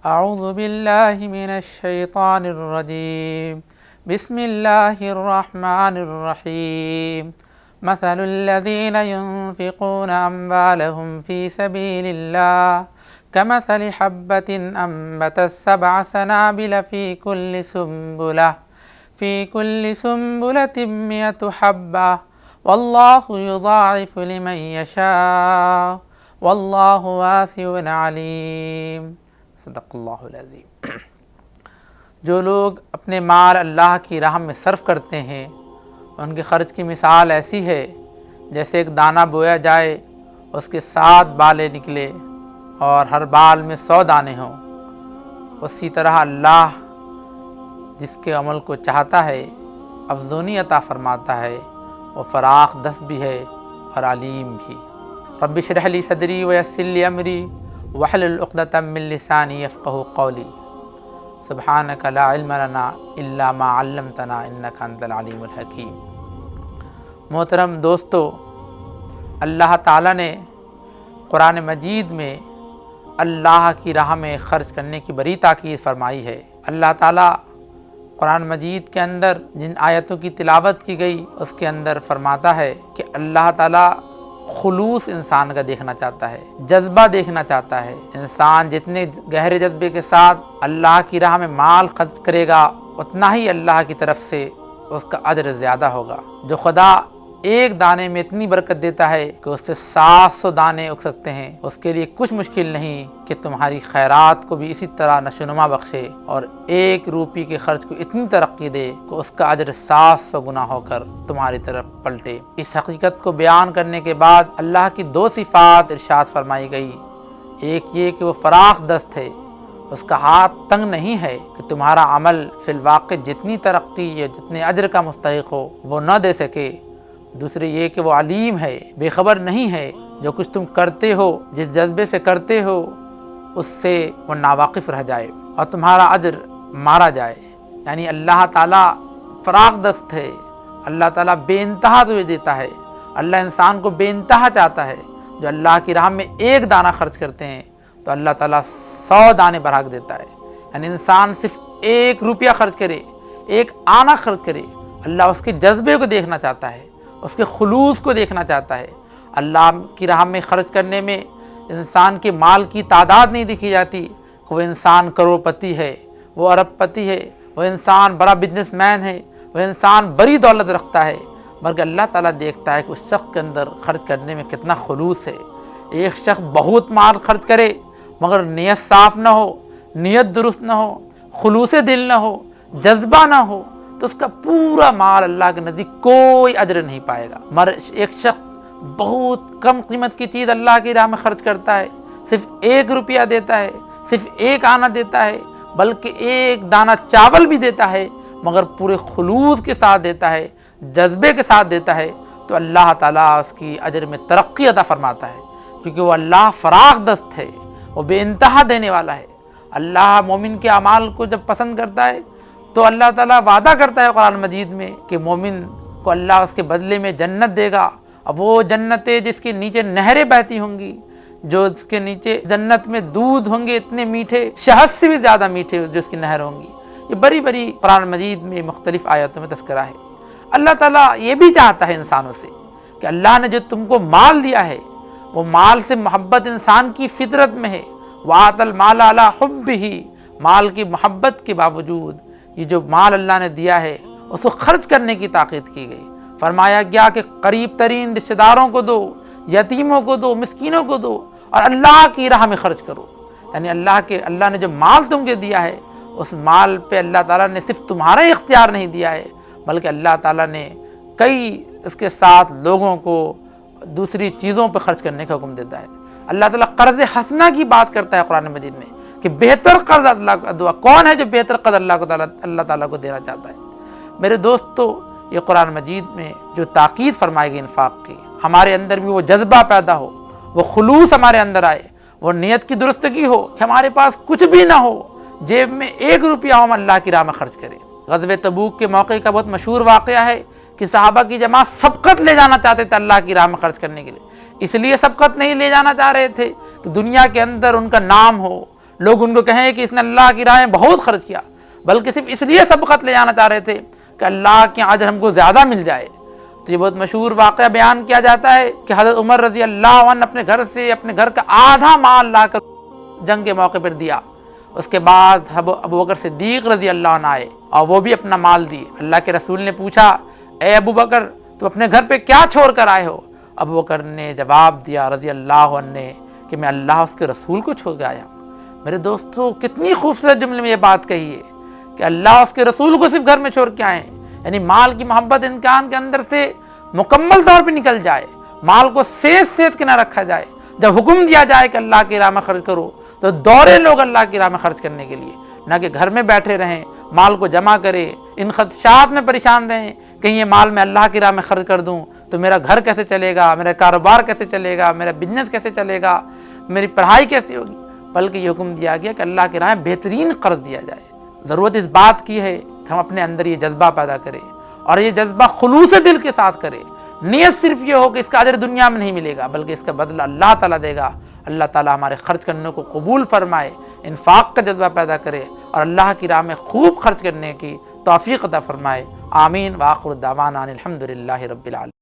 اعوذ باللہ من الشیطان الرجیم بسم اللہ الرحمن الرحیم مثل الذین ينفقون اموالهم فی سبیل اللہ كمثل حبة أنبتت 7 سنابل في كل سنبلة 100 حبة والله يضاعف لمن يشاء واللہ واسع علیم۔ صدق اللہ العظیم۔ جو لوگ اپنے مال اللہ کی راہ میں صرف کرتے ہیں ان کے خرچ کی مثال ایسی ہے جیسے ایک دانہ بویا جائے، اس کے 7 بالیں نکلے اور ہر بال میں 100 دانے ہوں۔ اسی طرح اللہ جس کے عمل کو چاہتا ہے افزونی عطا فرماتا ہے، وہ فراخ دست بھی ہے اور علیم بھی۔ رب اشرح لی صدری ویسر لی امری واحلل عقدۃ من لسانی یفقہوا قولی۔ سبحانک لا علم لنا الا ما علمتنا انک انت العلیم الحکیم۔ محترم دوستو، اللہ تعالیٰ نے قرآن مجید میں اللہ کی راہ میں خرچ کرنے کی بڑی تاکید فرمائی ہے۔ اللہ تعالیٰ قرآن مجید کے اندر جن آیتوں کی تلاوت کی گئی اس کے اندر فرماتا ہے کہ اللہ تعالیٰ خلوص انسان کا دیکھنا چاہتا ہے، جذبہ دیکھنا چاہتا ہے۔ انسان جتنے گہرے جذبے کے ساتھ اللہ کی راہ میں مال خرچ کرے گا اتنا ہی اللہ کی طرف سے اس کا اجر زیادہ ہوگا۔ جو خدا ایک دانے میں اتنی برکت دیتا ہے کہ اس سے 700 دانے اگ سکتے ہیں، اس کے لیے کچھ مشکل نہیں کہ تمہاری خیرات کو بھی اسی طرح نشوونما بخشے اور 1 روپی کے خرچ کو اتنی ترقی دے کہ اس کا اجر 700 گنا ہو کر تمہاری طرف پلٹے۔ اس حقیقت کو بیان کرنے کے بعد اللہ کی 2 صفات ارشاد فرمائی گئی۔ ایک یہ کہ وہ فراخ دست ہے، اس کا ہاتھ تنگ نہیں ہے کہ تمہارا عمل فی الواقع جتنی ترقی یا جتنے اجر کا مستحق ہو وہ نہ دے سکے۔ دوسرے یہ کہ وہ علیم ہے، بے خبر نہیں ہے، جو کچھ تم کرتے ہو جس جذبے سے کرتے ہو اس سے وہ ناواقف رہ جائے اور تمہارا اجر مارا جائے۔ یعنی اللہ تعالیٰ فراخ دست ہے، اللہ تعالیٰ بے انتہا تجھے دیتا ہے۔ اللہ انسان کو بے انتہا چاہتا ہے۔ جو اللہ کی راہ میں 1 دانہ خرچ کرتے ہیں تو اللہ تعالیٰ 100 دانے بڑھا کے دیتا ہے۔ یعنی انسان صرف 1 روپیہ خرچ کرے، 1 آنا خرچ کرے، اللہ اس کے جذبے کو دیکھنا چاہتا ہے، اس کے خلوص کو دیکھنا چاہتا ہے۔ اللہ کی راہ میں خرچ کرنے میں انسان کے مال کی تعداد نہیں دیکھی جاتی کہ وہ انسان کروڑ پتی ہے، وہ ارب پتی ہے، وہ انسان بڑا بزنس مین ہے، وہ انسان بڑی دولت رکھتا ہے، بلکہ اللہ تعالیٰ دیکھتا ہے کہ اس شخص کے اندر خرچ کرنے میں کتنا خلوص ہے۔ ایک شخص بہت مال خرچ کرے مگر نیت صاف نہ ہو، نیت درست نہ ہو، خلوص دل نہ ہو، جذبہ نہ ہو تو اس کا پورا مال اللہ کے نزدیک کوئی اجر نہیں پائے گا۔ مگر ایک شخص بہت کم قیمت کی چیز اللہ کی راہ میں خرچ کرتا ہے، صرف 1 روپیہ دیتا ہے، صرف 1 آنا دیتا ہے، بلکہ 1 دانہ چاول بھی دیتا ہے مگر پورے خلوص کے ساتھ دیتا ہے، جذبے کے ساتھ دیتا ہے، تو اللہ تعالیٰ اس کی اجر میں ترقی عطا فرماتا ہے، کیونکہ وہ اللہ فراخ دست ہے، وہ بے انتہا دینے والا ہے۔ اللہ مومن کے اعمال کو جب پسند کرتا ہے تو اللہ تعالیٰ وعدہ کرتا ہے قرآن مجید میں کہ مومن کو اللہ اس کے بدلے میں جنت دے گا، اب وہ جنتیں جس کے نیچے نہریں بہتی ہوں گی، جو اس کے نیچے جنت میں دودھ ہوں گے اتنے میٹھے، شہد سے بھی زیادہ میٹھے جو اس کی نہر ہوں گی۔ یہ بڑی بڑی قرآن مجید میں مختلف آیاتوں میں تذکرہ ہے۔ اللہ تعالیٰ یہ بھی چاہتا ہے انسانوں سے کہ اللہ نے جو تم کو مال دیا ہے وہ مال سے محبت انسان کی فطرت میں ہے۔ وَآتَ الْمَالَ عَلَىٰ حُبِّهِ، مال کی محبت کے باوجود یہ جو مال اللہ نے دیا ہے اس کو خرچ کرنے کی تاکید کی گئی۔ فرمایا گیا کہ قریب ترین رشتہ داروں کو دو، یتیموں کو دو، مسکینوں کو دو اور اللہ کی راہ میں خرچ کرو۔ یعنی اللہ نے جو مال تم کو دیا ہے اس مال پہ اللہ تعالیٰ نے صرف تمہارا اختیار نہیں دیا ہے بلکہ اللہ تعالیٰ نے کئی اس کے ساتھ لوگوں کو دوسری چیزوں پہ خرچ کرنے کا حکم دیتا ہے۔ اللہ تعالیٰ قرض حسنہ کی بات کرتا ہے قرآن مجید میں کہ بہتر قرض اللہ کو دعا، کون ہے جو بہتر قرض اللہ تعالیٰ کو دینا چاہتا ہے؟ میرے دوستو، یہ قرآن مجید میں جو تاکید فرمائی گئی انفاق کی، ہمارے اندر بھی وہ جذبہ پیدا ہو، وہ خلوص ہمارے اندر آئے، وہ نیت کی درستگی ہو کہ ہمارے پاس کچھ بھی نہ ہو، جیب میں 1 روپیہ ہم اللہ کی راہ میں خرچ کریں۔ غزوہ تبوک کے موقع کا بہت مشہور واقعہ ہے کہ صحابہ کی جماعت سبقت لے جانا چاہتے تھے اللہ کی راہ میں خرچ کرنے کے لیے۔ اس لیے سبقت نہیں لے جانا چاہ رہے تھے کہ دنیا کے اندر ان کا نام ہو، لوگ ان کو کہیں کہ اس نے اللہ کی راہ میں بہت خرچ کیا، بلکہ صرف اس لیے سبقت لے جانا چاہ رہے تھے کہ اللہ کے اجر ہم کو زیادہ مل جائے۔ تو یہ بہت مشہور واقعہ بیان کیا جاتا ہے کہ حضرت عمر رضی اللہ عنہ اپنے گھر سے اپنے گھر کا آدھا مال لا کر جنگ کے موقع پر دیا۔ اس کے بعد ابو بکر صدیق رضی اللہ عنہ آئے اور وہ بھی اپنا مال دیے۔ اللہ کے رسول نے پوچھا، اے ابو بکر تو اپنے گھر پہ کیا چھوڑ کر آئے ہو؟ ابو بکر نے جواب دیا رضی اللہ عنہ نے کہ میں اللہ اس کے رسول کو چھوڑ کے آیا۔ میرے دوستو کتنی خوبصورت جملے میں یہ بات کہی ہے کہ اللہ اس کے رسول کو صرف گھر میں چھوڑ کے آئے ہیں، یعنی مال کی محبت انسان کے اندر سے مکمل طور پہ نکل جائے، مال کو سیت کے نہ رکھا جائے۔ جب حکم دیا جائے کہ اللہ کی راہ میں خرچ کرو تو دوڑے لوگ اللہ کی راہ میں خرچ کرنے کے لیے، نہ کہ گھر میں بیٹھے رہیں، مال کو جمع کرے، ان خدشات میں پریشان رہیں کہیں یہ مال میں اللہ کی راہ میں خرچ کر دوں تو میرا گھر کیسے چلے گا، میرا کاروبار کیسے چلے گا، میرا بزنس کیسے چلے گا، میری پڑھائی کیسے ہوگی۔ بلکہ یہ حکم دیا گیا کہ اللہ کی راہ میں بہترین قرض دیا جائے۔ ضرورت اس بات کی ہے کہ ہم اپنے اندر یہ جذبہ پیدا کریں اور یہ جذبہ خلوص دل کے ساتھ کریں۔ نیت صرف یہ ہو کہ اس کا اجر دنیا میں نہیں ملے گا بلکہ اس کا بدلہ اللہ تعالیٰ دے گا۔ اللہ تعالیٰ ہمارے خرچ کرنے کو قبول فرمائے، انفاق کا جذبہ پیدا کرے اور اللہ کی راہ میں خوب خرچ کرنے کی توفیق عطا فرمائے۔ آمین۔ وآخر دعوانا الحمد للہ رب العالمین۔